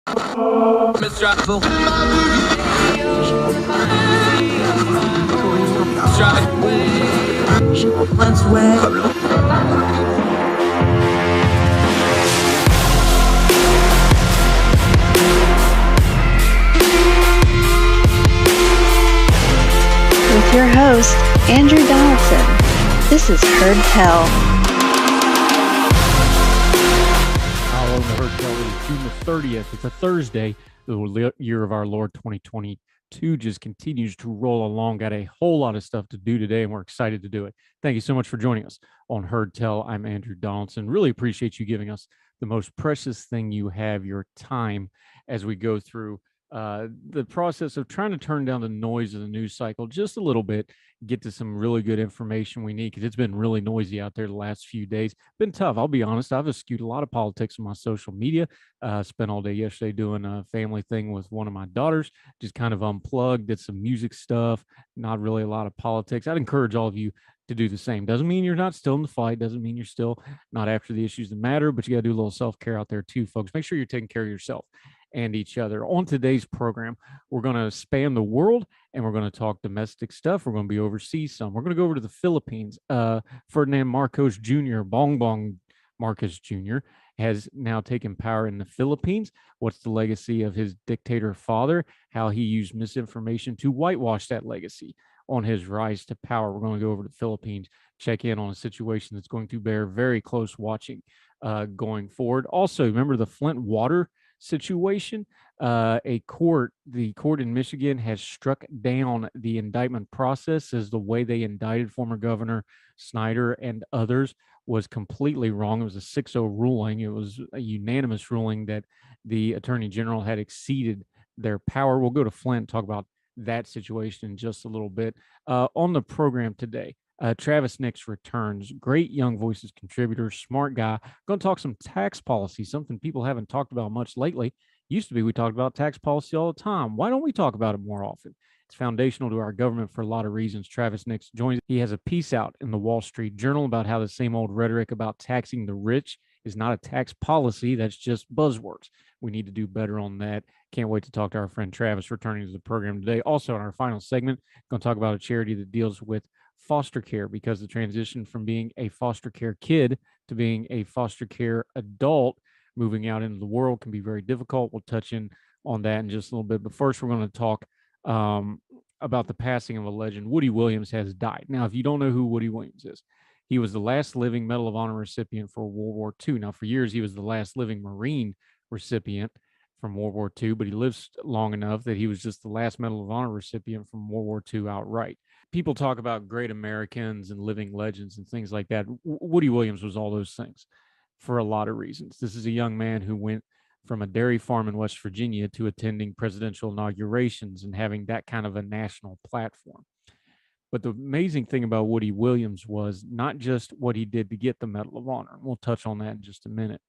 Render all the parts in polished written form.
With your host, Andrew Donaldson. This is Heard Tell. Hello, Heard Tell. It is June the 30th. It's a Thursday. The year of our Lord 2022 just continues to roll along. Got a whole lot of stuff to do today, and we're excited to do it. Thank you so much for joining us on Heard Tell. I'm Andrew Donaldson. Really appreciate you giving us the most precious thing you have, your time, as we go through the process of trying to turn down the noise of the news cycle just a little bit, get to some really good information we need, because it's been really noisy out there the last few days. Been tough, I'll be honest. I've eschewed a lot of politics on my social media. Spent all day yesterday doing a family thing with one of my daughters, just kind of unplugged, did some music stuff, not really a lot of politics. I'd encourage all of you to do the same. Doesn't mean you're not still in the fight, doesn't mean you're still not after the issues that matter, but you got to do a little self-care out there too, folks. Make sure you're taking care of yourself and each other. On today's program, we're going to span the world, and we're going to talk domestic stuff. We're going to be overseas some. We're going to go over to the Philippines. Ferdinand Marcos Jr., Bongbong Marcos Jr., has now taken power in the Philippines. What's the legacy of his dictator father? How he used misinformation to whitewash that legacy on his rise to power. We're going to go over to the Philippines, check in on a situation that's going to bear very close watching going forward. Also, remember the Flint water situation. The court in Michigan has struck down the indictment process, as the way they indicted former Governor Snyder and others was completely wrong. It was a 6-0 ruling. It was a unanimous ruling that the Attorney General had exceeded their power. We'll go to Flint and talk about that situation in just a little bit. On the program today, Travis Nix returns. Great Young Voices contributor, smart guy. Going to talk some tax policy, something people haven't talked about much lately. Used to be we talked about tax policy all the time. Why don't we talk about it more often? It's foundational to our government for a lot of reasons. Travis Nix joins. He has a piece out in the Wall Street Journal about how the same old rhetoric about taxing the rich is not a tax policy. That's just buzzwords. We need to do better on that. Can't wait to talk to our friend Travis returning to the program today. Also, in our final segment, going to talk about a charity that deals with foster care, because the transition from being a foster care kid to being a foster care adult moving out into the world can be very difficult. We'll touch in on that in just a little bit. But first, we're going to talk about the passing of a legend. Woody Williams has died. Now, if you don't know who Woody Williams is, he was the last living Medal of Honor recipient for World War II. Now, for years, he was the last living Marine recipient from World War II, but he lived long enough that he was just the last Medal of Honor recipient from World War II outright. People talk about great Americans and living legends and things like that. Woody Williams was all those things for a lot of reasons. This is a young man who went from a dairy farm in West Virginia to attending presidential inaugurations and having that kind of a national platform. But the amazing thing about Woody Williams was not just what he did to get the Medal of Honor. We'll touch on that in just a minute.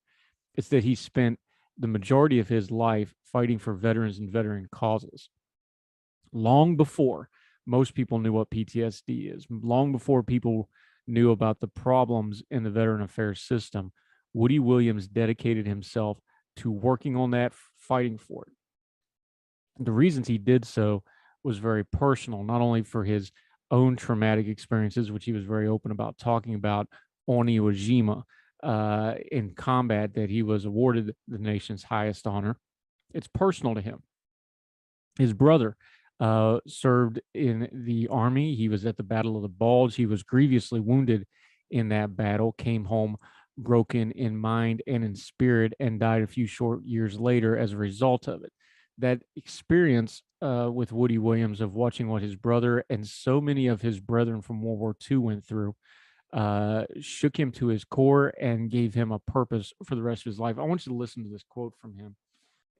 It's that he spent the majority of his life fighting for veterans and veteran causes. Long before most people knew what PTSD is, long before people knew about the problems in the veteran affairs system, Woody Williams dedicated himself to working on that, fighting for it. The reasons he did so was very personal, not only for his own traumatic experiences, which he was very open about talking about on Iwo Jima in combat, that he was awarded the nation's highest honor. It's personal to him. His brother served in the Army. He was at the Battle of the Bulge. He was grievously wounded in that battle, came home broken in mind and in spirit, and died a few short years later as a result of it. That experience with Woody Williams of watching what his brother and so many of his brethren from World War II went through shook him to his core and gave him a purpose for the rest of his life. I want you to listen to this quote from him.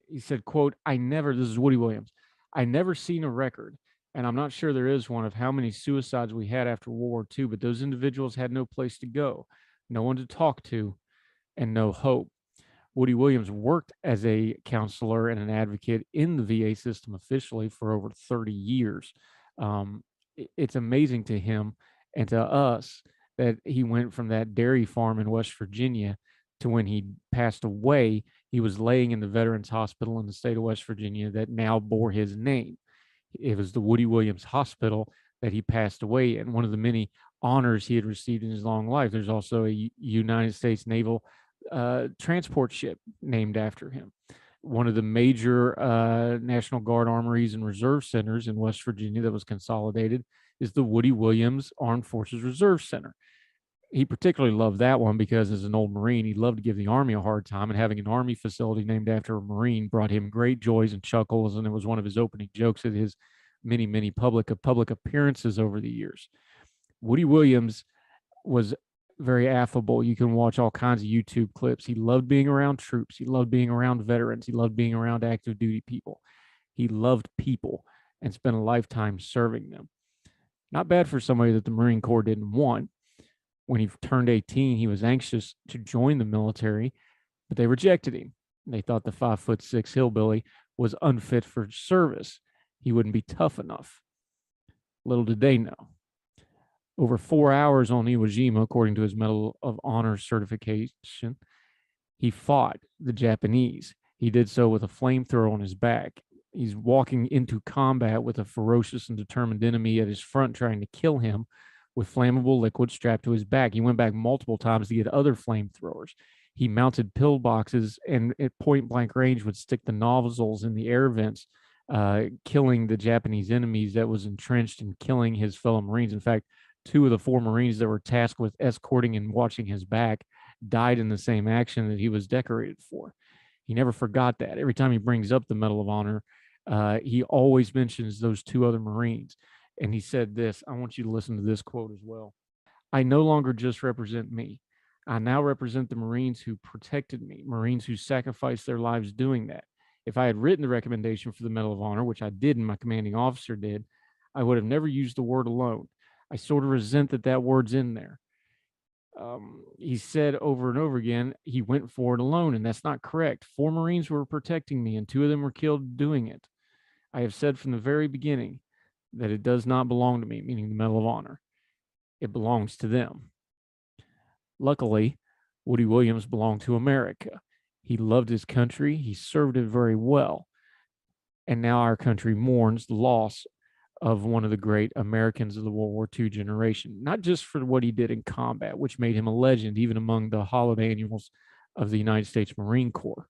He said, quote, this is Woody Williams, "I never seen a record, and I'm not sure there is one, of how many suicides we had after World War II, but those individuals had no place to go, no one to talk to, and no hope." Woody Williams worked as a counselor and an advocate in the VA system officially for over 30 years. It's amazing to him and to us that he went from that dairy farm in West Virginia to, when he passed away, He was laying in the Veterans Hospital in the state of West Virginia that now bore his name. It was the Woody Williams Hospital that he passed away in, one of the many honors he had received in his long life. There's also a United States Naval transport ship named after him. One of the major National Guard armories and reserve centers in West Virginia that was consolidated is the Woody Williams Armed Forces Reserve Center. He particularly loved that one because as an old Marine, he loved to give the Army a hard time, and having an Army facility named after a Marine brought him great joys and chuckles, and it was one of his opening jokes at his many public appearances over the years. Woody Williams was very affable. You can watch all kinds of YouTube clips. He loved being around troops. He loved being around veterans. He loved being around active duty people. He loved people and spent a lifetime serving them. Not bad for somebody that the Marine Corps didn't want. When he turned 18, he was anxious to join the military, but they rejected him. They thought the 5'6" hillbilly was unfit for service. He wouldn't be tough enough. Little did they know. Over 4 hours on Iwo Jima, according to his Medal of Honor certification, he fought the Japanese. He did so with a flamethrower on his back. He's walking into combat with a ferocious and determined enemy at his front trying to kill him with flammable liquid strapped to his back. He went back multiple times to get other flamethrowers. He mounted pillboxes and at point blank range would stick the nozzles in the air vents, killing the Japanese enemies that was entrenched and killing his fellow Marines. In fact, 2 of the 4 Marines that were tasked with escorting and watching his back died in the same action that he was decorated for. He never forgot that. Every time he brings up the Medal of Honor, he always mentions those 2 other Marines. And he said this, I want you to listen to this quote as well. I no longer just represent me. I now represent the Marines who protected me, Marines who sacrificed their lives doing that. If I had written the recommendation for the Medal of Honor, which I did and my commanding officer did, I would have never used the word alone. I sort of resent that word's in there. He said over and over again, he went for it alone, and that's not correct. 4 Marines were protecting me, and 2 of them were killed doing it. I have said from the very beginning that it does not belong to me, meaning the Medal of Honor. It belongs to them. Luckily, Woody Williams belonged to America. He loved his country. He served it very well. And now our country mourns the loss of one of the great Americans of the World War II generation, not just for what he did in combat, which made him a legend, even among the holiday annuals of the United States Marine Corps,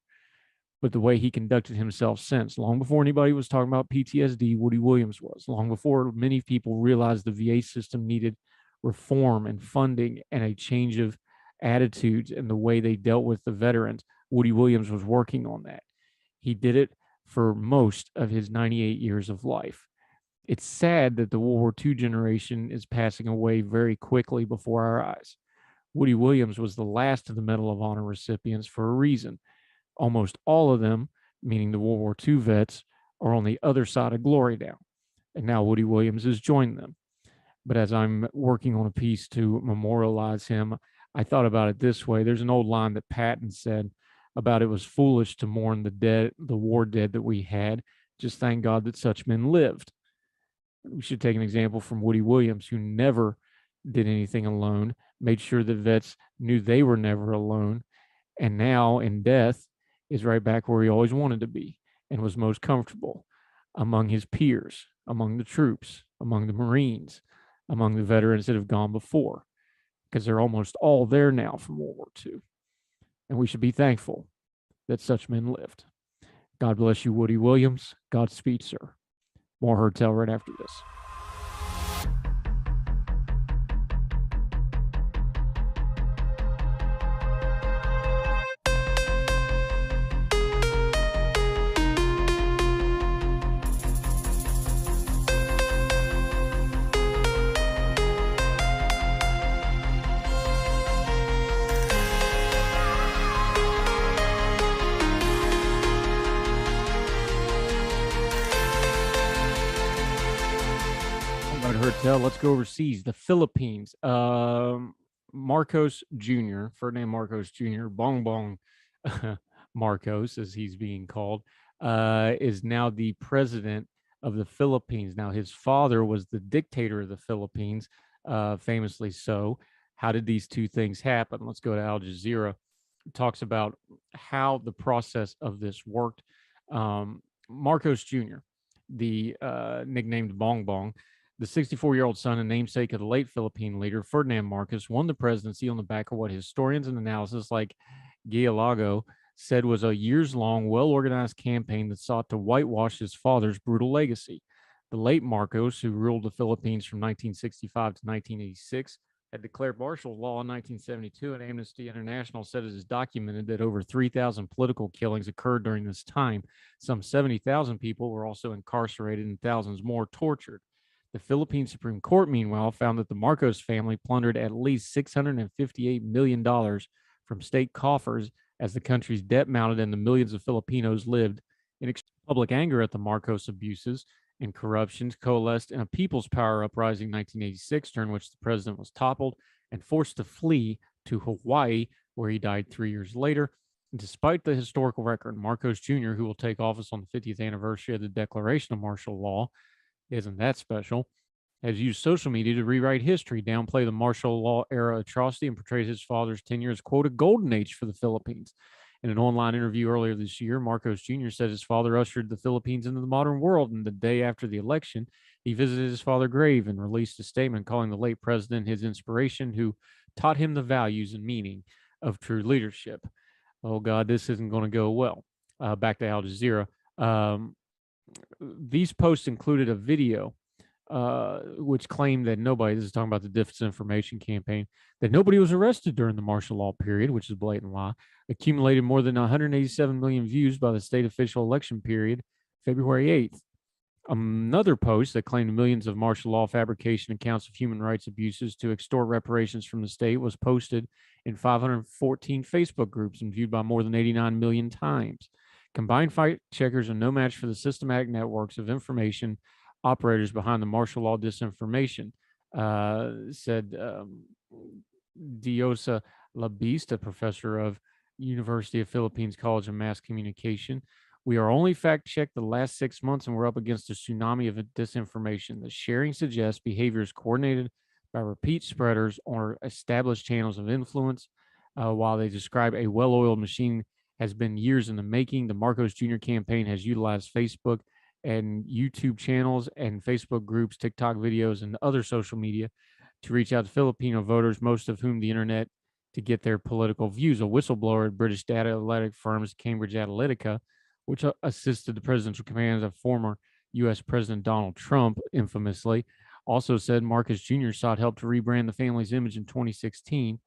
but the way he conducted himself since. Long before anybody was talking about PTSD, Woody Williams was. Long before many people realized the VA system needed reform and funding and a change of attitudes and the way they dealt with the veterans, Woody Williams was working on that. He did it for most of his 98 years of life. It's sad that the World War II generation is passing away very quickly before our eyes. Woody Williams was the last of the Medal of Honor recipients for a reason. Almost all of them, meaning the World War II vets, are on the other side of glory now. And now Woody Williams has joined them. But as I'm working on a piece to memorialize him, I thought about it this way. There's an old line that Patton said about it was foolish to mourn the dead, the war dead that we had. Just thank God that such men lived. We should take an example from Woody Williams, who never did anything alone, made sure that vets knew they were never alone, and now in death is right back where he always wanted to be and was most comfortable, among his peers, among the troops, among the Marines, among the veterans that have gone before, because they're almost all there now from World War II. And we should be thankful that such men lived. God bless you, Woody Williams. Godspeed, sir. More Heard Tell right after this. Let's go overseas. The Philippines. Marcos Jr., Ferdinand Marcos Jr., Bong Bong Marcos, as he's being called, is now the president of the Philippines. Now, his father was the dictator of the Philippines, famously so. How did these 2 things happen? Let's go to Al Jazeera talks about how the process of this worked. Marcos Jr., the nicknamed Bong Bong, the 64-year-old son and namesake of the late Philippine leader Ferdinand Marcos, won the presidency on the back of what historians and analysis like Gialago said was a years-long, well-organized campaign that sought to whitewash his father's brutal legacy. The late Marcos, who ruled the Philippines from 1965 to 1986, had declared martial law in 1972, and Amnesty International said it is documented that over 3,000 political killings occurred during this time. Some 70,000 people were also incarcerated and thousands more tortured. The Philippine Supreme Court, meanwhile, found that the Marcos family plundered at least $658 million from state coffers as the country's debt mounted and the millions of Filipinos lived in public anger at the Marcos abuses and corruptions coalesced in a people's power uprising in 1986, during which the president was toppled and forced to flee to Hawaii, where he died 3 years later. And despite the historical record, Marcos Jr., who will take office on the 50th anniversary of the declaration of martial law, isn't that special, has used social media to rewrite history, downplay the martial law era atrocity, and portrays his father's tenure as, quote, a golden age for the Philippines. In an online interview earlier this year, Marcos Jr. said his father ushered the Philippines into the modern world, and the day after the election, he visited his father's grave and released a statement calling the late president his inspiration, who taught him the values and meaning of true leadership. Oh, God, this isn't going to go well. Back to Al Jazeera. These posts included a video which claimed that nobody, this is talking about the disinformation campaign, that nobody was arrested during the martial law period, which is a blatant lie, accumulated more than 187 million views by the state official election period, February 8th. Another post that claimed millions of martial law fabrication accounts of human rights abuses to extort reparations from the state was posted in 514 Facebook groups and viewed by more than 89 million times. Combined fact checkers are no match for the systematic networks of information operators behind the martial law disinformation, said Diosa Labiste, a professor of University of Philippines College of Mass Communication. We are only fact-checked the last 6 months, and we're up against a tsunami of disinformation. The sharing suggests behavior is coordinated by repeat spreaders or established channels of influence. While they describe a well-oiled machine has been years in the making, the Marcos Jr. campaign has utilized Facebook and YouTube channels and Facebook groups, TikTok videos, and other social media to reach out to Filipino voters, most of whom the internet, to get their political views. A whistleblower at British data analytic firms Cambridge Analytica, which assisted the presidential campaign of former U.S. President Donald Trump, infamously, also said Marcos Jr. sought help to rebrand the family's image in 2016,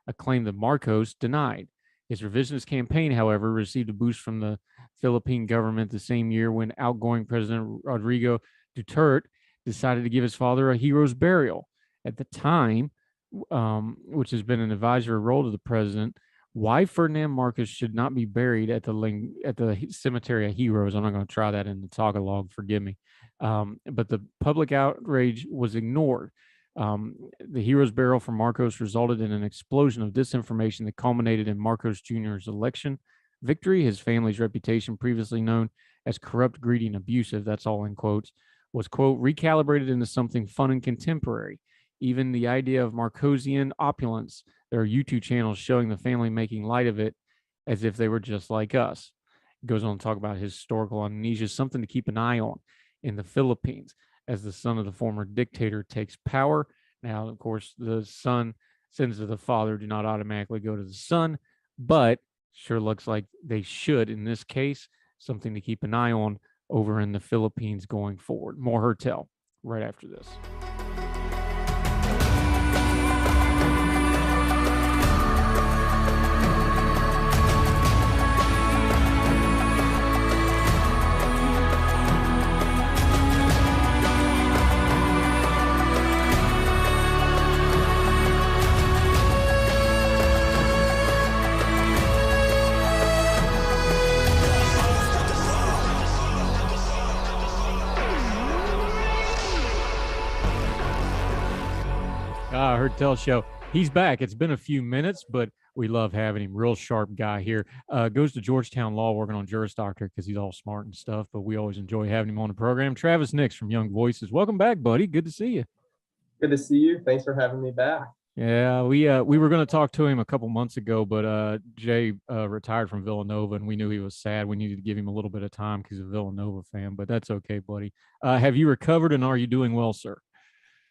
a claim that Marcos denied. His revisionist campaign, however, received a boost from the Philippine government the same year when outgoing President Rodrigo Duterte decided to give his father a hero's burial. At the time, which has been an advisory role to the president, why Ferdinand Marcos should not be buried at the cemetery of heroes. I'm not going to try that in the Tagalog, forgive me. But the public outrage was ignored. The hero's burial for Marcos resulted in an explosion of disinformation that culminated in Marcos Jr.'s election victory. His family's reputation, previously known as corrupt, greedy, and abusive, that's all in quotes, was, quote, recalibrated into something fun and contemporary. Even the idea of Marcosian opulence, there are YouTube channels showing the family making light of it as if they were just like us. It goes on to talk about historical amnesia, something to keep an eye on in the Philippines as the son of the former dictator takes power. Now, of course, the son sins of the father do not automatically go to the son, but sure looks like they should in this case. Something to keep an eye on over in the Philippines going forward. More Hertel right after this. Hertel Show. He's back. It's been a few minutes, but we love having him. Real sharp guy here. Goes to Georgetown Law working on Juris Doctor because he's all smart and stuff, but we always enjoy having him on the program. Travis Nix from Young Voices. Welcome back, buddy. Good to see you. Good to see you. Thanks for having me back. Yeah, we were going to talk to him a couple months ago, but Jay retired from Villanova, and we knew he was sad. We needed to give him a little bit of time because he's a Villanova fan, but that's okay, buddy. Have you recovered, and are you doing well, sir?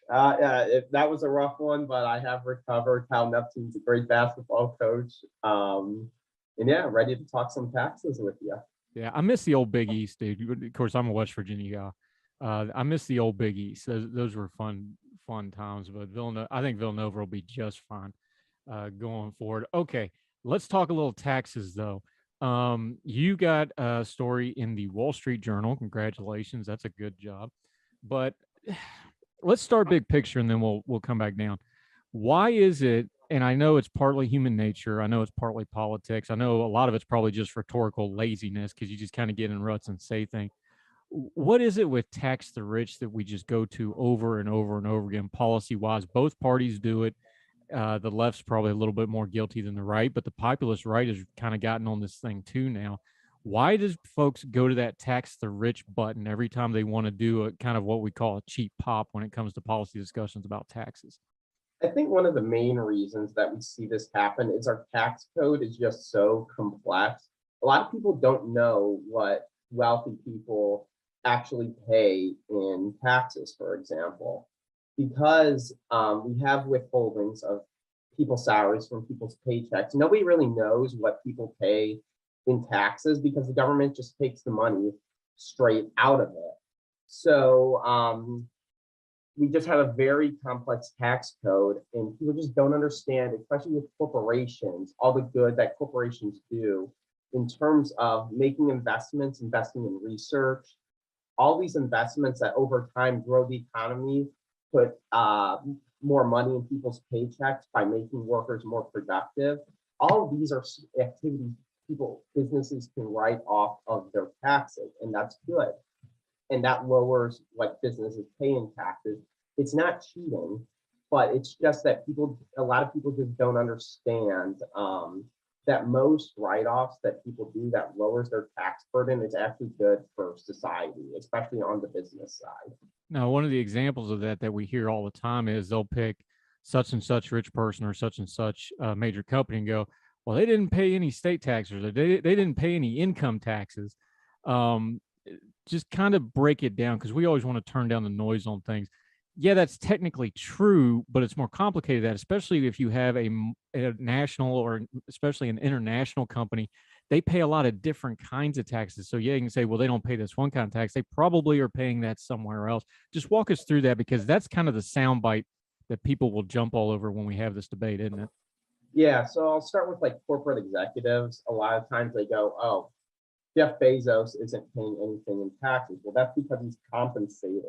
That was a rough one, but I have recovered. Cal Neptune's a great basketball coach. And yeah, ready to talk some taxes with you. Yeah, I miss the old Big East, dude. Of course, I'm a West Virginia guy. I miss the old Big East. Those were fun times. But Villanova, I think Villanova will be just fine going forward. Okay, let's talk a little taxes though. You got a story in the Wall Street Journal. Congratulations, that's a good job. But let's start big picture, and then we'll come back down. Why is it? And I know it's partly human nature. I know it's partly politics. I know a lot of it's probably just rhetorical laziness because you just kind of get in ruts and say things. What is it with tax the rich that we just go to over and over and over again, policy wise? Both parties do it. The left's probably a little bit more guilty than the right, but the populist right has kind of gotten on this thing too now. Why does folks go to that tax the rich button every time they want to do a kind of what we call a cheap pop when it comes to policy discussions about taxes? I think one of the main reasons that we see this happen is our tax code is just so complex. A lot of people don't know what wealthy people actually pay in taxes, for example, because we have withholdings of people's salaries from people's paychecks. Nobody really knows what people pay in taxes because the government just takes the money straight out of it. So we just have a very complex tax code, and people just don't understand, especially with corporations, all the good that corporations do in terms of making investments, investing in research, all these investments that over time grow the economy, put more money in people's paychecks by making workers more productive. All of these are activities businesses can write off of their taxes, and that's good. And that lowers what businesses pay in taxes. It's not cheating, but it's just that a lot of people just don't understand that most write-offs that people do that lowers their tax burden is actually good for society, especially on the business side. Now, one of the examples of that we hear all the time is they'll pick such and such rich person or such and such major company and go, well, they didn't pay any state taxes, or they didn't pay any income taxes. Just kind of break it down, because we always want to turn down the noise on things. Yeah, that's technically true, but it's more complicated than that, especially if you have a national or especially an international company. They pay a lot of different kinds of taxes. So yeah, you can say, well, they don't pay this one kind of tax. They probably are paying that somewhere else. Just walk us through that, because that's kind of the soundbite that people will jump all over when we have this debate, isn't it? Yeah, so I'll start with like corporate executives. A lot of times they go, oh, Jeff Bezos isn't paying anything in taxes. Well, that's because he's compensated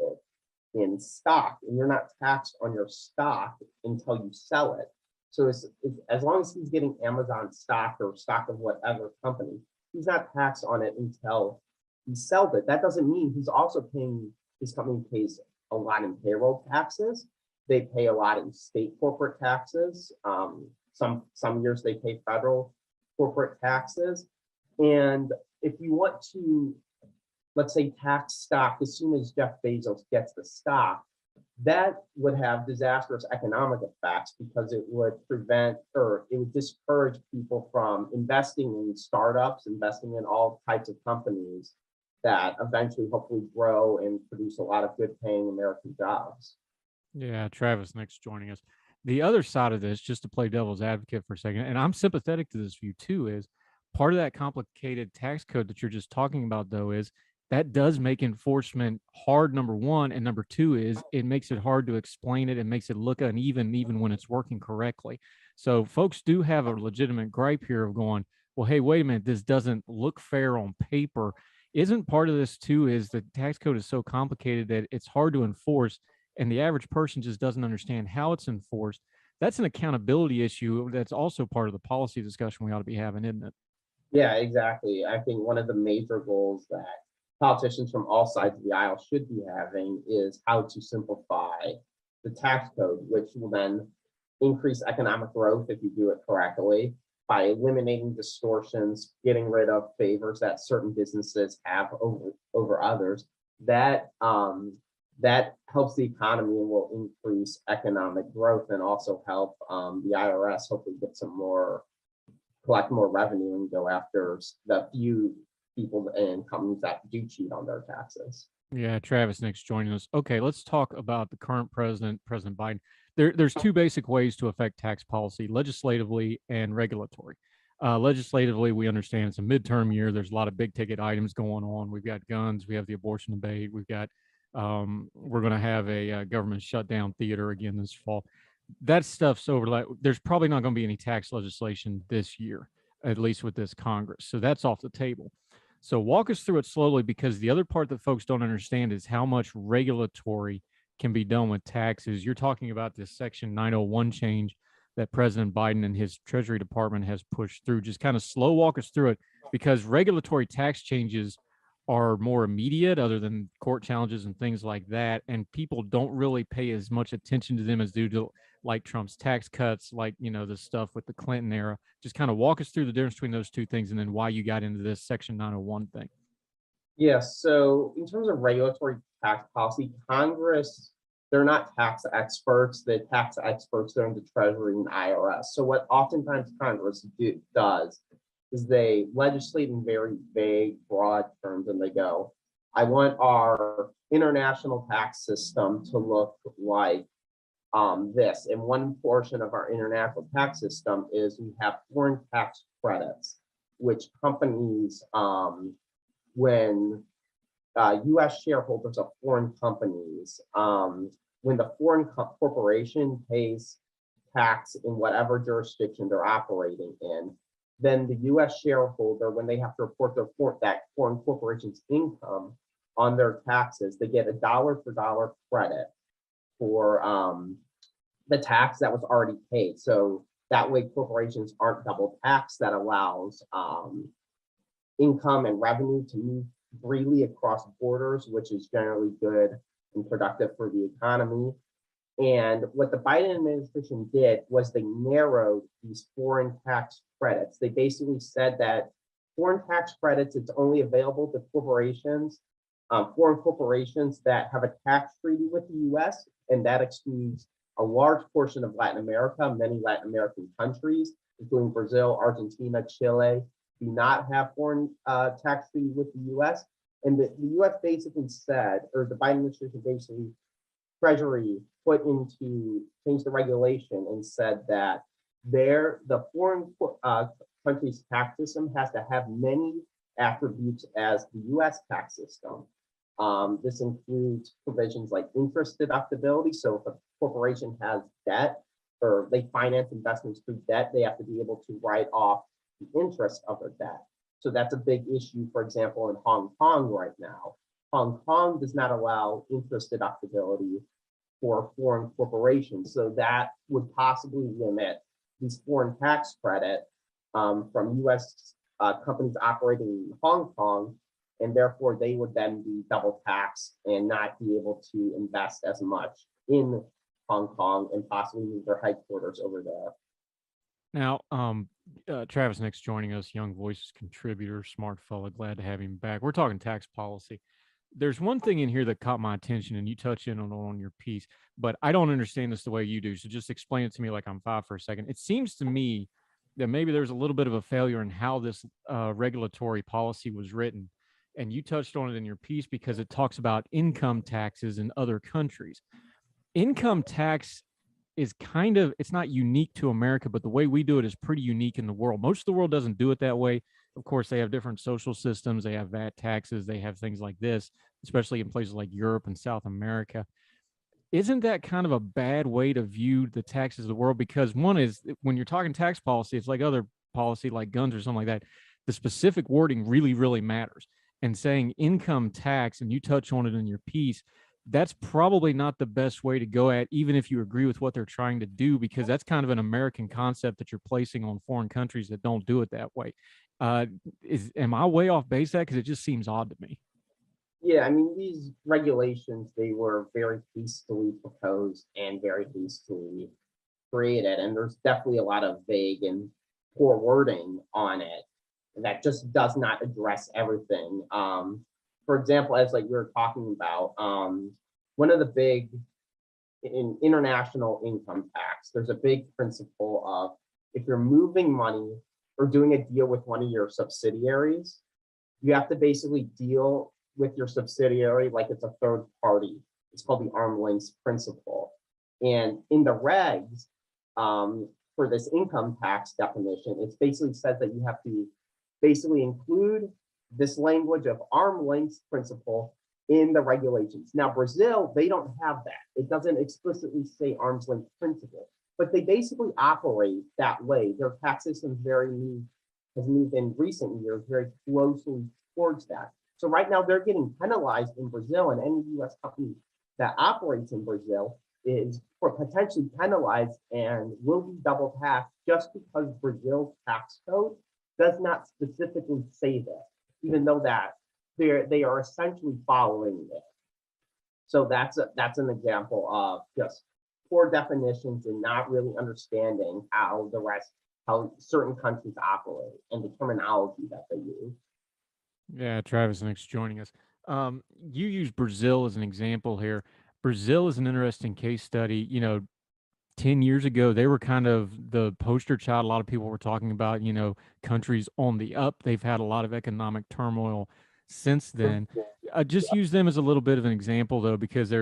in stock, and you're not taxed on your stock until you sell it. So it's as long as he's getting Amazon stock or stock of whatever company, he's not taxed on it until he sells it. That doesn't mean he's also paying, his company pays a lot in payroll taxes. They pay a lot in state corporate taxes. Some years they pay federal corporate taxes. And if you want to, let's say, tax stock as soon as Jeff Bezos gets the stock, that would have disastrous economic effects, because it would prevent, or it would discourage people from investing in startups, investing in all types of companies that eventually hopefully grow and produce a lot of good paying American jobs. Yeah, Travis next joining us. The other side of this, just to play devil's advocate for a second, and I'm sympathetic to this view too, is part of that complicated tax code that you're just talking about, though, is that does make enforcement hard, number one, and number two is it makes it hard to explain it and makes it look uneven even when it's working correctly. So folks do have a legitimate gripe here of going, well, hey, wait a minute, this doesn't look fair on paper. Isn't part of this too is the tax code is so complicated that it's hard to enforce, and the average person just doesn't understand how it's enforced? That's an accountability issue that's also part of the policy discussion we ought to be having, isn't it? Yeah, exactly. I think one of the major goals that politicians from all sides of the aisle should be having is how to simplify the tax code, which will then increase economic growth if you do it correctly by eliminating distortions, getting rid of favors that certain businesses have over others. That that helps the economy and will increase economic growth and also help the IRS hopefully get collect more revenue and go after the few people and companies that do cheat on their taxes. Yeah, Travis next joining us. Okay, let's talk about the current president, President Biden. There's two basic ways to affect tax policy: legislatively and regulatory. Legislatively, we understand it's a midterm year. There's a lot of big ticket items going on. We've got guns. We have the abortion debate. We're going to have a government shutdown theater again this fall. That stuff's over. Like, there's probably not going to be any tax legislation this year, at least with this Congress. So that's off the table. So walk us through it slowly, because the other part that folks don't understand is how much regulatory can be done with taxes. You're talking about this Section 901 change that President Biden and his Treasury Department has pushed through. Just kind of slow walk us through it, because regulatory tax changes are more immediate other than court challenges and things like that. And people don't really pay as much attention to them as due to like Trump's tax cuts, like, the stuff with the Clinton era. Just kind of walk us through the difference between those two things and then why you got into this Section 901 thing. Yes. So in terms of regulatory tax policy, Congress, they're not tax experts. The tax experts are in the Treasury and IRS. So what oftentimes Congress does is they legislate in very vague, broad terms, and they go, I want our international tax system to look like this. And one portion of our international tax system is we have foreign tax credits, which companies, when U.S. shareholders of foreign companies, when the foreign corporation pays tax in whatever jurisdiction they're operating in, then the U.S. shareholder, when they have to report that foreign corporation's income on their taxes, they get a dollar for dollar credit for the tax that was already paid. So that way corporations aren't double taxed. That allows income and revenue to move freely across borders, which is generally good and productive for the economy. And what the Biden administration did was they narrowed these foreign tax credits. They basically said that foreign tax credits, it's only available to corporations, foreign corporations that have a tax treaty with the US, and that excludes a large portion of Latin America. Many Latin American countries, including Brazil, Argentina, Chile, do not have foreign tax treaty with the US. And the US basically said, or the Biden administration basically, Treasury changed the regulation and said that the foreign country's tax system has to have many attributes as the US tax system. This includes provisions like interest deductibility. So if a corporation has debt or they finance investments through debt, they have to be able to write off the interest of their debt. So that's a big issue, for example, in Hong Kong right now. Hong Kong does not allow interest deductibility for foreign corporations. So that would possibly limit these foreign tax credit from US companies operating in Hong Kong, and therefore they would then be double taxed and not be able to invest as much in Hong Kong and possibly move their headquarters over there. Now, Travis next joining us, Young Voices contributor, smart fella, glad to have him back. We're talking tax policy. There's one thing in here that caught my attention, and you touch in on your piece, but I don't understand this the way you do. So just explain it to me like I'm five for a second. It seems to me that maybe there's a little bit of a failure in how this regulatory policy was written. And you touched on it in your piece because it talks about income taxes in other countries. Income tax is it's not unique to America, but the way we do it is pretty unique in the world. Most of the world doesn't do it that way. Of course, they have different social systems. They have VAT taxes. They have things like this, especially in places like Europe and South America. Isn't that kind of a bad way to view the taxes of the world? Because one is, when you're talking tax policy, it's like other policy like guns or something like that. The specific wording really, really matters. And saying income tax, and you touch on it in your piece, that's probably not the best way to go at, even if you agree with what they're trying to do, because that's kind of an American concept that you're placing on foreign countries that don't do it that way. Am I way off base that? Because it just seems odd to me. Yeah, I mean, these regulations, they were very hastily proposed and very hastily created, and there's definitely a lot of vague and poor wording on it that just does not address everything. For example, as like we were talking about, one of the big in international income tax, there's a big principle of if you're moving money or doing a deal with one of your subsidiaries, you have to basically deal with your subsidiary like it's a third party. It's called the arm's length principle. And in the regs, for this income tax definition, it basically says that you have to basically include this language of arm's length principle in the regulations. Now, Brazil, they don't have that. It doesn't explicitly say arm's length principle, but they basically operate that way. Their tax system has moved in recent years very closely towards that. So right now they're getting penalized in Brazil, and any US company that operates in Brazil is for potentially penalized and will be double taxed just because Brazil's tax code does not specifically say that, even though that they are essentially following it. So that's an example of just poor definitions and not really understanding how certain countries operate and the terminology that they use. Yeah, Travis, thanks for joining us. You use Brazil as an example here. Brazil is an interesting case study. 10 years ago, they were kind of the poster child. A lot of people were talking about, countries on the up. They've had a lot of economic turmoil since then. I just use them as a little bit of an example, though, because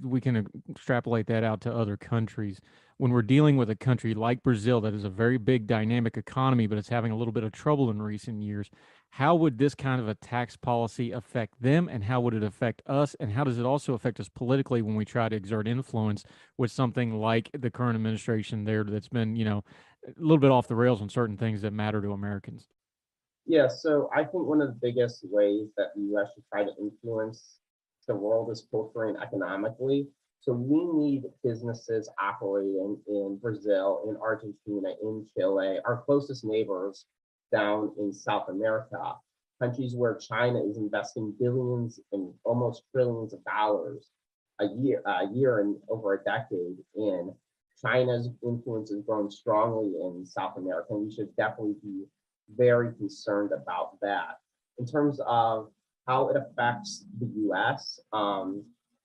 we can extrapolate that out to other countries. When we're dealing with a country like Brazil that is a very big dynamic economy, but it's having a little bit of trouble in recent years, how would this kind of a tax policy affect them, and how would it affect us, and how does it also affect us politically when we try to exert influence with something like the current administration there that's been, a little bit off the rails on certain things that matter to Americans? Yeah, so I think one of the biggest ways that the US should try to influence the world is culturally and economically. So we need businesses operating in Brazil, in Argentina, in Chile, our closest neighbors down in South America, countries where China is investing billions and almost trillions of dollars a year and over a decade in. China's influence is growing strongly in South America, and we should definitely be very concerned about that. In terms of how it affects the US,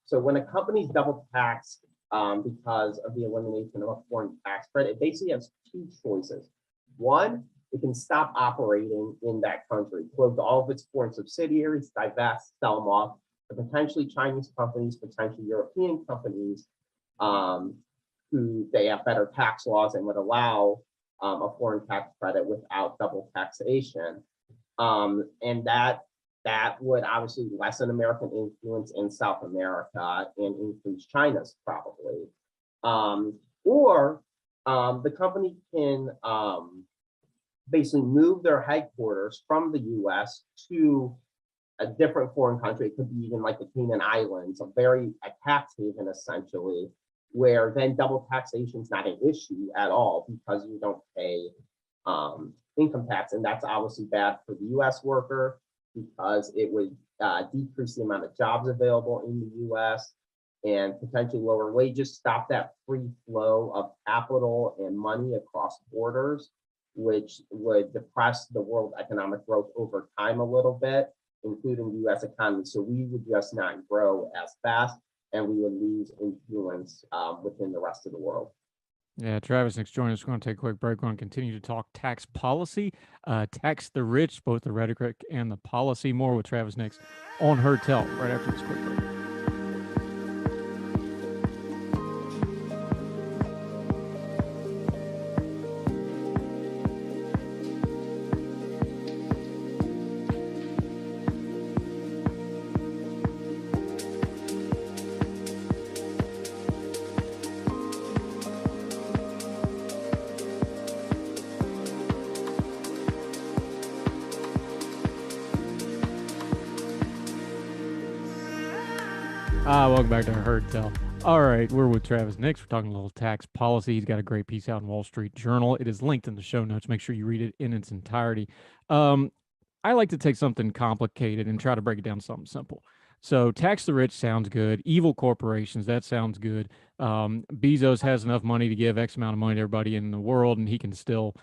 so when a company's double taxed because of the elimination of a foreign tax credit, it basically has two choices. One, it can stop operating in that country, close all of its foreign subsidiaries, divest, sell them off to potentially Chinese companies, potentially European companies, who they have better tax laws and would allow a foreign tax credit without double taxation. And that would obviously lessen American influence in South America and increase China's probably. Or the company can basically move their headquarters from the US to a different foreign country. It could be even like the Cayman Islands, a tax haven essentially, where then double taxation is not an issue at all because you don't pay income tax. And that's obviously bad for the US worker because it would decrease the amount of jobs available in the US and potentially lower wages, stop that free flow of capital and money across borders, which would depress the world economic growth over time a little bit, including the US economy. So we would just not grow as fast and we would lose influence within the rest of the world. Yeah, Travis, next join us. We're going to take a quick break. We're going to continue to talk tax policy, tax the rich, both the rhetoric and the policy. More with Travis next on Heard Tell, right after this quick break. Welcome back to Heard Tell. All right, we're with Travis next. We're talking a little tax policy. He's got a great piece out in Wall Street Journal. It is linked in the show notes. Make sure you read it in its entirety. I like to take something complicated and try to break it down to something simple. So tax the rich sounds good. Evil corporations, that sounds good. Bezos has enough money to give X amount of money to everybody in the world, and he can still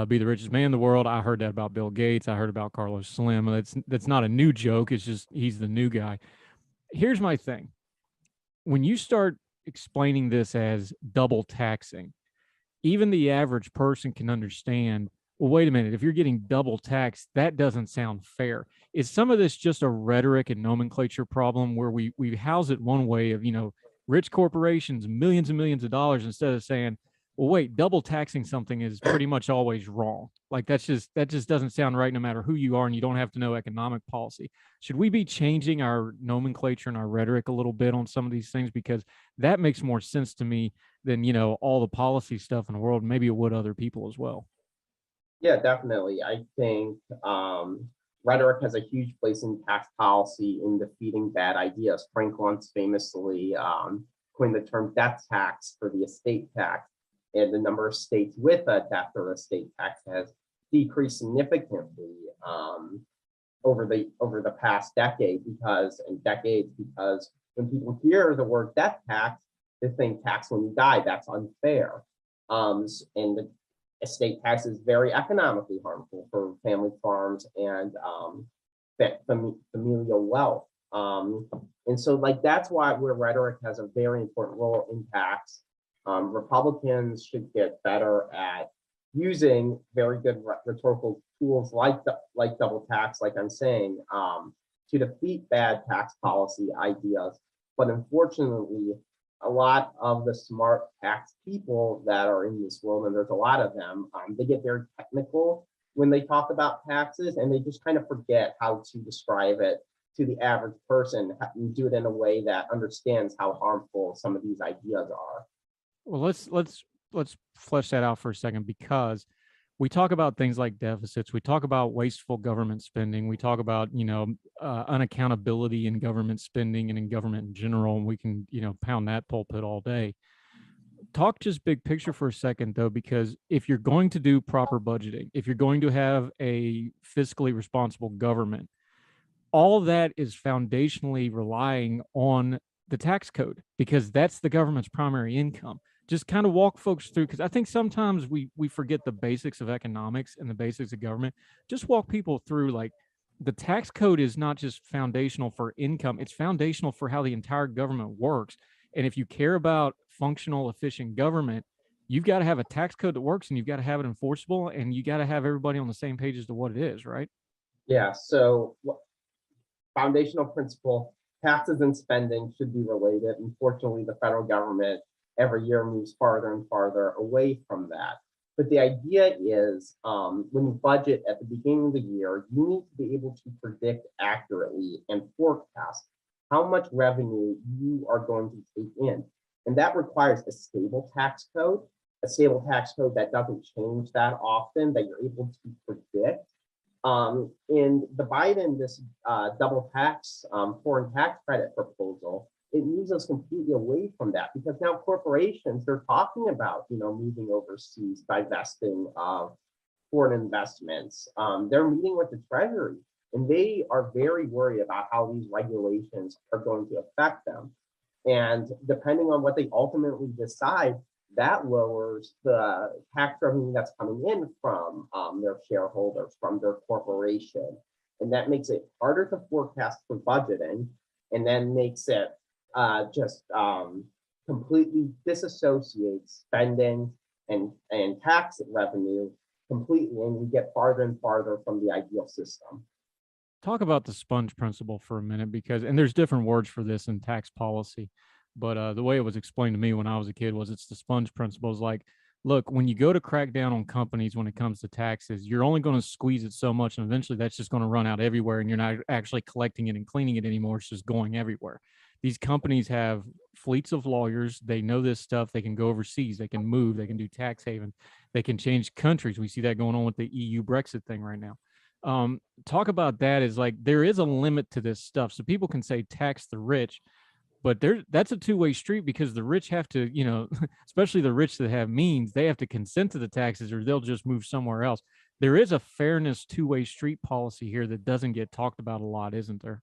be the richest man in the world. I heard that about Bill Gates. I heard about Carlos Slim. That's not a new joke. It's just he's the new guy. Here's my thing. when you start explaining this as double taxing, even the average person can understand, well, wait a minute, if you're getting double taxed, that doesn't sound fair. Is some of this just a rhetoric and nomenclature problem where we house it one way of, rich corporations, millions and millions of dollars, instead of saying, well, wait, double taxing something is pretty much always wrong. Like that just doesn't sound right no matter who you are, and you don't have to know economic policy. Should we be changing our nomenclature and our rhetoric a little bit on some of these things? Because that makes more sense to me than, all the policy stuff in the world. Maybe it would other people as well. Yeah, definitely. I think rhetoric has a huge place in tax policy in defeating bad ideas. Frank once famously coined the term death tax for the estate tax, and the number of states with a death or estate tax has decreased significantly over the past decades because when people hear the word death tax, they think tax when you die. That's unfair. And the estate tax is very economically harmful for family farms and familial wealth. And so that's where rhetoric has a very important role in tax. Republicans should get better at using very good rhetorical tools like double tax, like I'm saying, to defeat bad tax policy ideas. But unfortunately, a lot of the smart tax people that are in this world, and there's a lot of them, they get very technical when they talk about taxes, and they just kind of forget how to describe it to the average person and do it in a way that understands how harmful some of these ideas are. Well, let's flesh that out for a second, because we talk about things like deficits, we talk about wasteful government spending, we talk about unaccountability in government spending and in government in general, and we can pound that pulpit all day. Talk just big picture for a second, though, because if you're going to do proper budgeting, if you're going to have a fiscally responsible government, all that is foundationally relying on the tax code, because that's the government's primary income. Just kind of walk folks through, because I think sometimes we forget the basics of economics and the basics of government. Just walk people through, like, the tax code is not just foundational for income, it's foundational for how the entire government works. And if you care about functional, efficient government, you've got to have a tax code that works, and you've got to have it enforceable, and you got to have everybody on the same page as to what it is, right? Yeah, so foundational principle, taxes and spending should be related. Unfortunately, the federal government every year moves farther and farther away from that. But the idea is when you budget at the beginning of the year, you need to be able to predict accurately and forecast how much revenue you are going to take in. And that requires a stable tax code that doesn't change that often, that you're able to predict. In the this double tax, foreign tax credit proposal, it moves us completely away from that, because now corporations, they're talking about, moving overseas, divesting of foreign investments. They're meeting with the Treasury, and they are very worried about how these regulations are going to affect them. And depending on what they ultimately decide, that lowers the tax revenue that's coming in from their shareholders, from their corporation. And that makes it harder to forecast for budgeting, and then makes it just completely disassociates spending and tax revenue completely, and we get farther and farther from the ideal system. Talk about the sponge principle for a minute, because, and there's different words for this in tax policy, but the way it was explained to me when I was a kid was it's the sponge principle. Is like, look, when you go to crack down on companies when it comes to taxes, you're only going to squeeze it so much, and eventually that's just going to run out everywhere, and you're not actually collecting it and cleaning it anymore. It's just going everywhere. These companies have fleets of lawyers. They know this stuff. They can go overseas. They can move. They can do tax haven. They can change countries. We see that going on with the EU Brexit thing right now. Talk about that. Is like, there is a limit to this stuff. So people can say tax the rich, but that's a two-way street, because the rich have to, especially the rich that have means, they have to consent to the taxes, or they'll just move somewhere else. There is a fairness two-way street policy here that doesn't get talked about a lot, isn't there?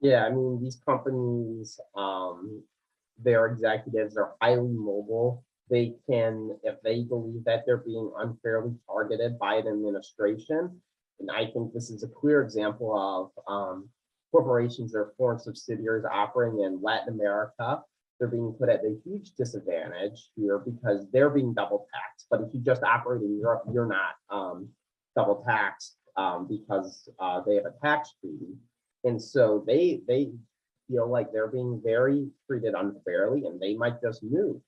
Yeah, I mean, these companies, their executives are highly mobile. They can, if they believe that they're being unfairly targeted by an administration, and I think this is a clear example of corporations or foreign subsidiaries operating in Latin America, they're being put at a huge disadvantage here because they're being double taxed. But if you just operate in Europe, you're not double taxed because they have a tax treaty. And so they feel like they're being very treated unfairly, and they might just move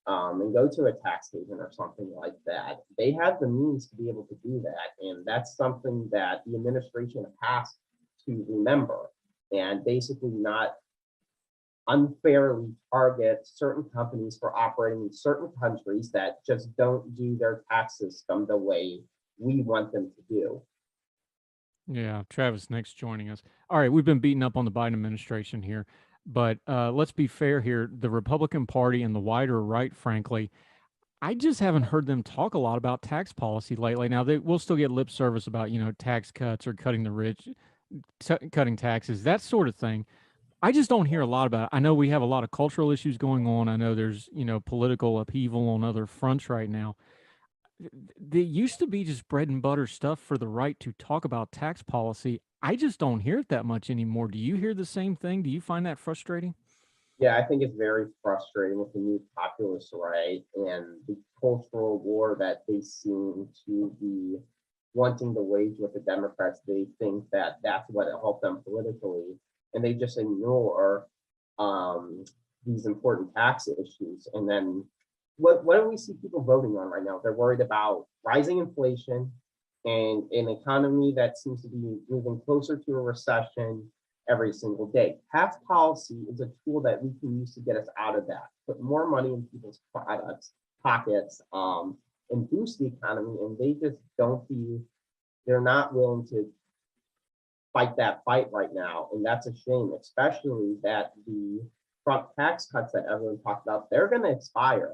and go to a tax haven or something like that. They have the means to be able to do that, and that's something that the administration has to remember, and basically not unfairly target certain companies for operating in certain countries that just don't do their tax system the way we want them to do. Yeah, Travis Nick's joining us. All right, we've been beating up on the Biden administration here, but let's be fair here. The Republican Party and the wider right, frankly, I just haven't heard them talk a lot about tax policy lately. Now they will still get lip service about, tax cuts or cutting the rich, cutting taxes, that sort of thing. I just don't hear a lot about it. I know we have a lot of cultural issues going on. I know there's, political upheaval on other fronts right now. They used to be just bread and butter stuff for the right to talk about tax policy. I just don't hear it that much anymore. Do you hear the same thing? Do you find that frustrating? Yeah, I think it's very frustrating with the new populist right and the cultural war that they seem to be wanting to wage with the Democrats. They think that that's what will help them politically, and they just ignore um, these important tax issues. And then what do we see people voting on right now? They're worried about rising inflation and an economy that seems to be moving closer to a recession every single day. Tax policy is a tool that we can use to get us out of that, put more money in people's pockets, and boost the economy. And they just don't be, they're not willing to fight that fight right now. And that's a shame, especially that the Trump tax cuts that everyone talked about, they're going to expire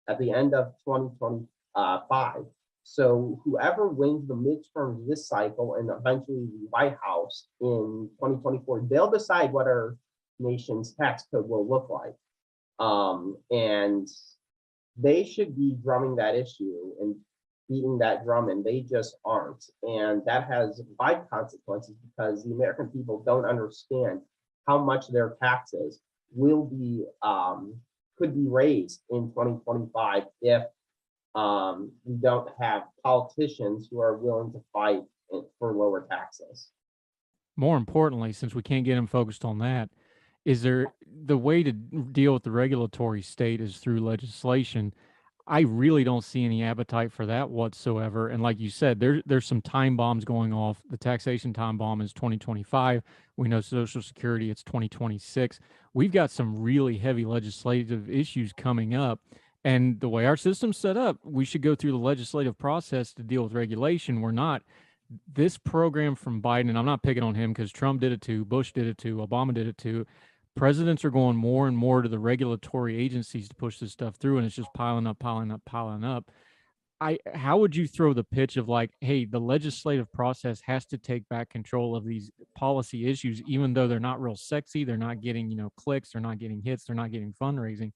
at the end of 2025. So whoever wins the midterms this cycle and eventually the White House in 2024, they'll decide what our nation's tax code will look like. And they should be drumming that issue and beating that drum, and they just aren't. And that has wide consequences because the American people don't understand how much their taxes will be could be raised in 2025 if we don't have politicians who are willing to fight for lower taxes. More importantly, since we can't get them focused on that, is there the way to deal with the regulatory state is through legislation? I really don't see any appetite for that whatsoever. And like you said, there's some time bombs going off. The taxation time bomb is 2025. We know Social Security, it's 2026. We've got some really heavy legislative issues coming up. And the way our system's set up, we should go through the legislative process to deal with regulation. We're not. This program from Biden, and I'm not picking on him because Trump did it too, Bush did it too, Obama did it too. Presidents are going more and more to the regulatory agencies to push this stuff through, and it's just piling up, piling up, piling up. How would you throw the pitch of like, hey, the legislative process has to take back control of these policy issues, even though they're not real sexy, they're not getting, clicks, they're not getting hits, they're not getting fundraising.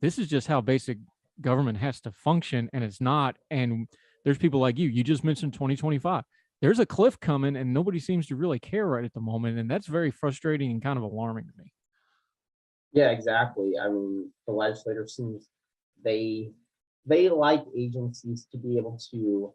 This is just how basic government has to function, and it's not. And there's people like you just mentioned 2025. There's a cliff coming, and nobody seems to really care right at the moment, and that's very frustrating and kind of alarming to me. Yeah, exactly. I mean, the legislature seems they like agencies to be able to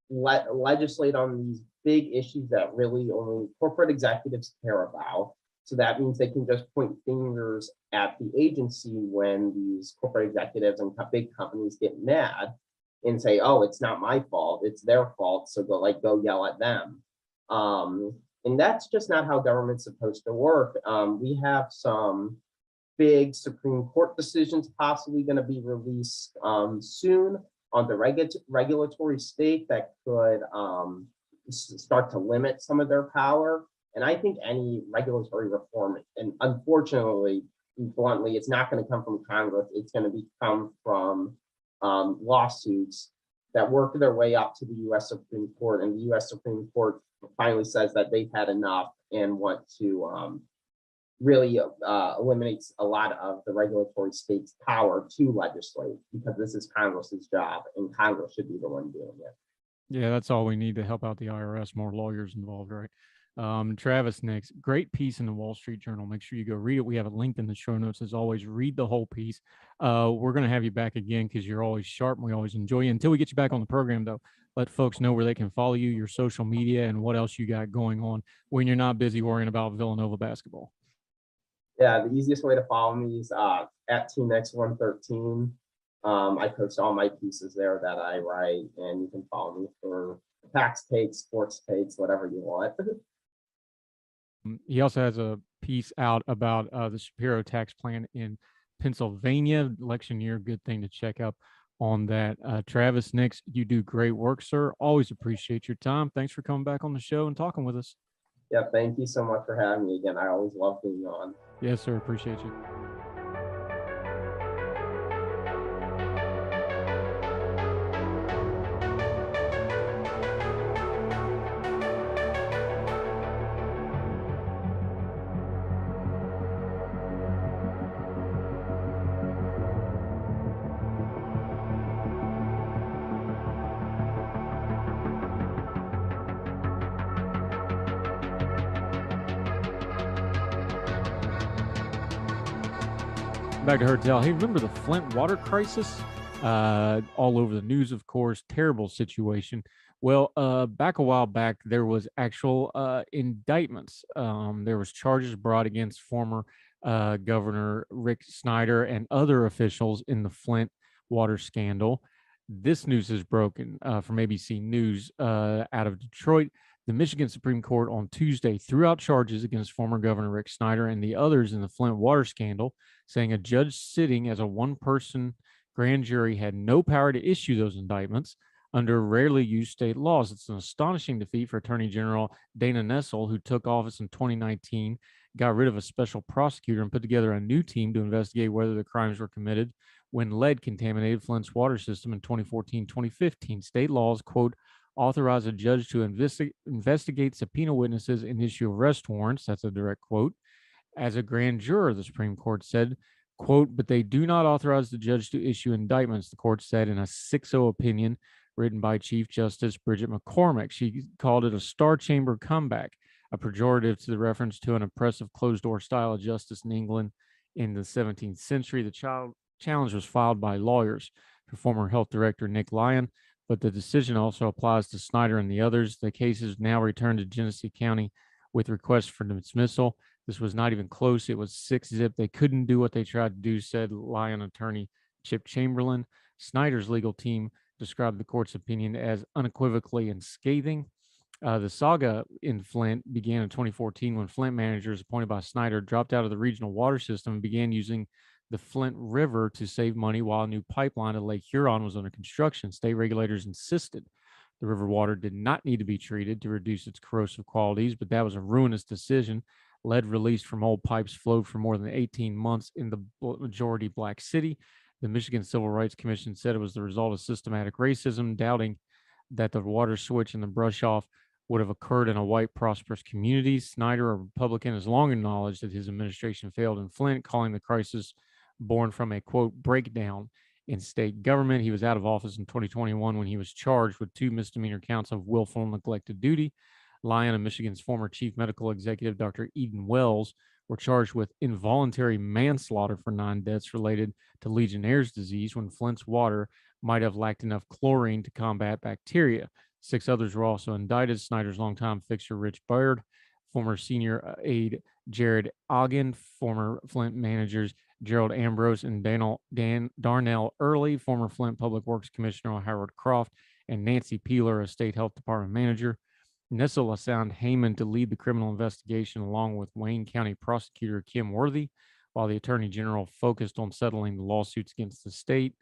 legislate on these big issues that really only corporate executives care about. So that means they can just point fingers at the agency when these corporate executives and big companies get mad and say, "Oh, it's not my fault; it's their fault." So go yell at them. And that's just not how government's supposed to work. We have some big Supreme Court decisions possibly going to be released soon on the regulatory state that could start to limit some of their power. And I think any regulatory reform, and unfortunately, bluntly, it's not going to come from Congress. It's going to come from lawsuits that work their way up to the U.S. Supreme Court, and the U.S. Supreme Court finally says that they've had enough and want to really eliminates a lot of the regulatory state's power to legislate, because this is Congress's job, and Congress should be the one doing it. Yeah, that's all we need to help out the IRS. More lawyers involved, right? Travis next. Great piece in the Wall Street Journal. Make sure you go read it. We have it linked in the show notes. As always, read the whole piece. We're going to have you back again because you're always sharp and we always enjoy you. Until we get you back on the program, though, let folks know where they can follow you, your social media, and what else you got going on when you're not busy worrying about Villanova basketball. Yeah, the easiest way to follow me is at TeamX113. I post all my pieces there that I write, and you can follow me for tax takes, sports takes, whatever you want. He also has a piece out about the Shapiro tax plan in Pennsylvania, election year. Good thing to check up on that. Travis, next, you do great work, sir. Always appreciate your time. Thanks for coming back on the show and talking with us. Yeah, thank you so much for having me again. I always love being on. Yes, sir. Appreciate you. Back to Hertel. Hey, remember the Flint water crisis? All over the news, of course. Terrible situation. Well, back a while back, there was actual indictments. There was charges brought against former Governor Rick Snyder and other officials in the Flint water scandal. This news is broken from ABC News out of Detroit. The Michigan Supreme Court on Tuesday threw out charges against former Governor Rick Snyder and the others in the Flint water scandal, saying a judge sitting as a one-person grand jury had no power to issue those indictments under rarely used state laws. It's an astonishing defeat for Attorney General Dana Nessel, who took office in 2019, got rid of a special prosecutor, and put together a new team to investigate whether the crimes were committed when lead contaminated Flint's water system in 2014-2015. State laws, quote, authorize a judge to investigate subpoena witnesses and issue arrest warrants. That's a direct quote. As a grand juror, the Supreme Court said, quote, but they do not authorize the judge to issue indictments, the court said in a 6-0 opinion written by Chief Justice Bridget McCormick. She called it a Star Chamber comeback, a pejorative to the reference to an oppressive closed-door style of justice in England in the 17th century. The challenge was filed by lawyers for former health director Nick Lyon, but the decision also applies to Snyder and the others. The case is now returned to Genesee County with requests for dismissal. This was not even close. It was 6-0. They couldn't do what they tried to do, said Lyon attorney Chip Chamberlain. Snyder's legal team described the court's opinion as unequivocally and scathing. The saga in Flint began in 2014 when Flint managers appointed by Snyder dropped out of the regional water system and began using the Flint River to save money while a new pipeline to Lake Huron was under construction. State regulators insisted the river water did not need to be treated to reduce its corrosive qualities, but that was a ruinous decision. Lead released from old pipes flowed for more than 18 months in the majority black city. The Michigan Civil Rights Commission said it was the result of systematic racism, doubting that the water switch and the brush off would have occurred in a white, prosperous community. Snyder, a Republican, has long acknowledged that his administration failed in Flint, calling the crisis born from a, quote, breakdown in state government. He was out of office in 2021 when he was charged with 2 misdemeanor counts of willful neglect of duty. Lyon and Michigan's former chief medical executive, Dr. Eden Wells, were charged with involuntary manslaughter for 9 deaths related to Legionnaire's disease when Flint's water might have lacked enough chlorine to combat bacteria. 6 others were also indicted. Snyder's longtime fixture, Rich Baird, former senior aide Jared Ogden, former Flint managers Gerald Ambrose and Darnell Early, former Flint Public Works Commissioner Howard Croft, and Nancy Peeler, a state health department manager. Nessel assigned Heyman to lead the criminal investigation along with Wayne County prosecutor Kim Worthy, while the attorney general focused on settling the lawsuits against the state.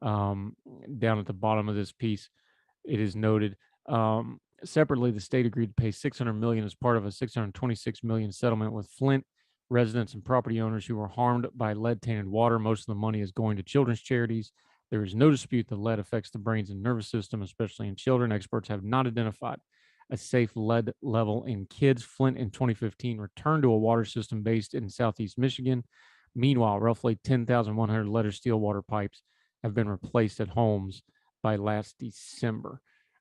Down at the bottom of this piece, it is noted, separately, the state agreed to pay $600 million as part of a $626 million settlement with Flint residents and property owners who were harmed by lead-tainted water. Most of the money is going to children's charities. There is no dispute that lead affects the brains and nervous system, especially in children. Experts have not identified a safe lead level in kids. Flint in 2015 returned to a water system based in Southeast Michigan. Meanwhile, roughly 10,100 lead or steel water pipes have been replaced at homes by last December.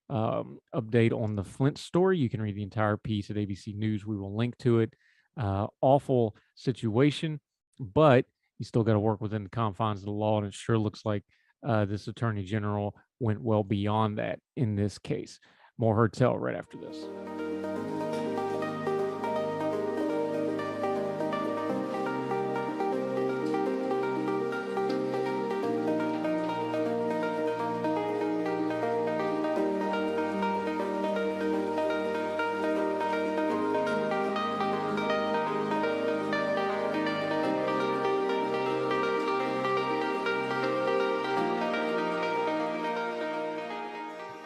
update on the Flint story. You can read the entire piece at ABC News. We will link to it. Awful situation, but you still got to work within the confines of the law, and it sure looks like this attorney general went well beyond that in this case. More Hertel right after this.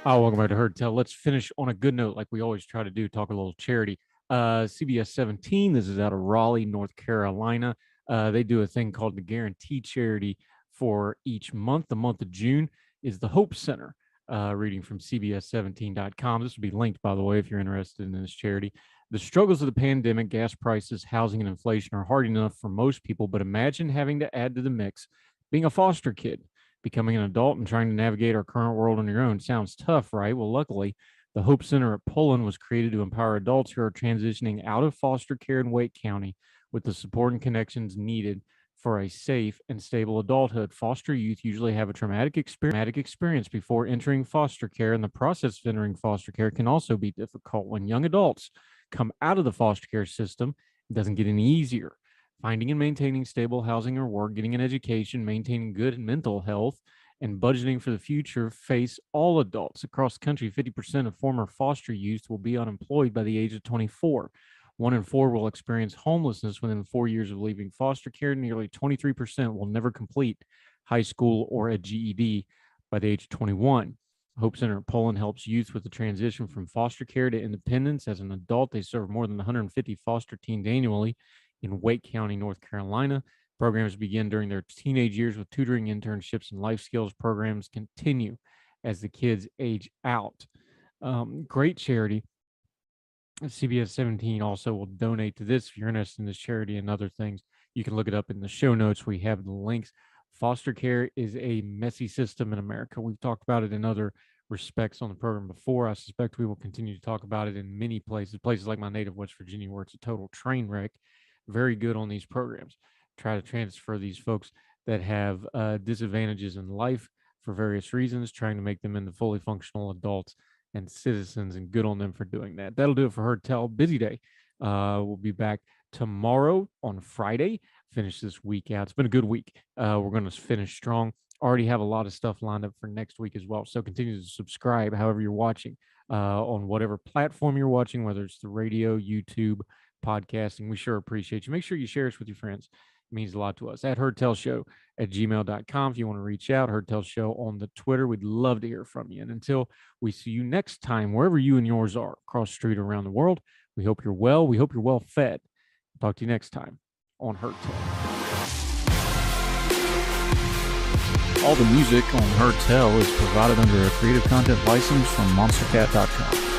Oh, welcome back to Heard Tell. Let's finish on a good note, like we always try to do, talk a little charity. CBS 17, this is out of Raleigh, North Carolina. They do a thing called the Guarantee Charity for each month. The month of June is the Hope Center, reading from CBS17.com. This will be linked, by the way, if you're interested in this charity. The struggles of the pandemic, gas prices, housing, and inflation are hard enough for most people, but imagine having to add to the mix being a foster kid. Becoming an adult and trying to navigate our current world on your own sounds tough, right? Well, luckily, the Hope Center at Poland was created to empower adults who are transitioning out of foster care in Wake County with the support and connections needed for a safe and stable adulthood. Foster youth usually have a traumatic experience before entering foster care, and the process of entering foster care can also be difficult. When young adults come out of the foster care system, it doesn't get any easier. Finding and maintaining stable housing or work, getting an education, maintaining good mental health, and budgeting for the future face all adults across the country. 50% of former foster youth will be unemployed by the age of 24. 1 in 4 will experience homelessness within 4 years of leaving foster care. Nearly 23% will never complete high school or a GED by the age of 21. Hope Center in Poland helps youth with the transition from foster care to independence. As an adult, they serve more than 150 foster teens annually in Wake County, North Carolina. Programs begin during their teenage years with tutoring, internships, and life skills programs continue as the kids age out. Great charity. CBS 17 also will donate to this if you're interested in this charity and other things. You can look it up in the show notes. We have the links. Foster care is a messy system in America. We've talked about it in other respects on the program before. I suspect we will continue to talk about it in many places like my native West Virginia, where it's a total train wreck. Very good on these programs. Try to transfer these folks that have disadvantages in life for various reasons, trying to make them into fully functional adults and citizens, and good on them for doing that. That'll do it for Heard Tell. Busy day. We'll be back tomorrow on Friday. Finish this week out. It's been a good week. We're going to finish strong. Already have a lot of stuff lined up for next week as well. So continue to subscribe however you're watching on whatever platform you're watching, whether it's the radio, YouTube, podcasting. We sure appreciate you. Make sure you share us with your friends. It means a lot to us. At heardtellshow@gmail.com if you want to reach out. Heardtellshow on the Twitter. We'd love to hear from you. And until we see you next time, wherever you and yours are, across the street or around the world, we hope you're well. We hope you're well fed. Talk to you next time on Heard Tell. All the music on Heard Tell is provided under a Creative Content license from monstercat.com.